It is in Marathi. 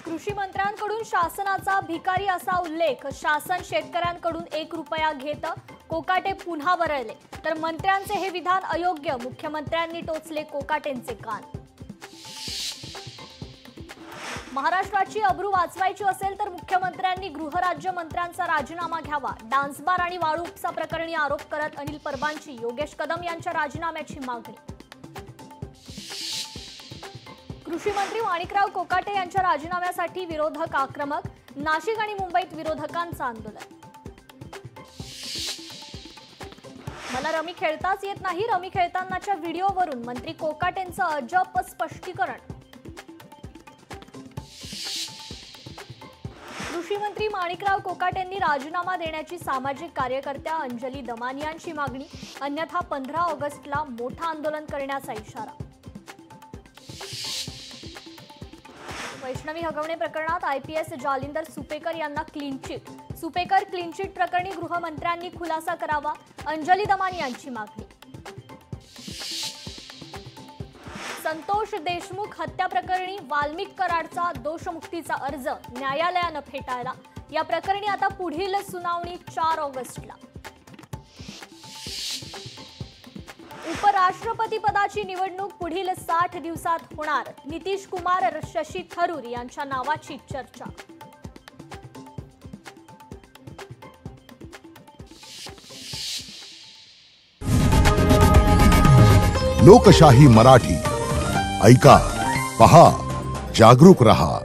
कृषी मंत्र्यांकडून शासनाचा भिकारी असा उल्लेख। शासन शेतकऱ्यांकडून 1 रुपया घेतं, कोकाटे पुन्हा वरळले। तर मंत्र्यांचे हे विधान अयोग्य, मुख्यमंत्र्यांनी टोचले कोकाटेंचे कान। महाराष्ट्राची अब्रू वाचवायची असेल तर मुख्यमंत्र्यांनी गृहराज्यमंत्र्यांचा राजीनामा घ्यावा। डान्सबार आणि वाळू उपसा प्रकरणी आरोप करत अनिल परबांची योगेश कदम यांच्या राजीनाम्याची मागणी। कृषी मंत्री माणिकराव कोकाटे यांच्या राजीनाम्यासाठी विरोधक आक्रमक। नाशिक आणि मुंबईत विरोधकांचं आंदोलन। मला रमी खेळताच येत नाही, रमी खेळतानाच्या व्हिडिओवरून मंत्री कोकाटेंचं अजब स्पष्टीकरण। कृषी मंत्री माणिकराव कोकाटेंनी राजीनामा देण्याची सामाजिक कार्यकर्त्या अंजली दमानियांची मागणी। अन्यथा 15 ऑगस्टला मोठं आंदोलन करण्याचा इशारा। वैष्णवी हगवणे प्रकरणात आयपीएस जालिंदर सुपेकर यांना clean chit. Supekar clean chit प्रकरणी गृहमंत्र्यांनी खुलासा करावा, अंजली दमानियांची मागणी। संतोष देशमुख हत्या प्रकरणी वाल्मिक कराडचा दोषमुक्तीचा अर्ज न्यायालयानं फेटाळला। या प्रकरणी आता पुढील सुनावणी 4 ऑगस्टला। उपराष्ट्रपती पदाची निवडणूक पुढील 60 दिवसात होणार। नितीश कुमार, शशी थरूर यांच्या नावाची चर्चा। लोकशाही मराठी ऐका, पहा, जागरूक रहा।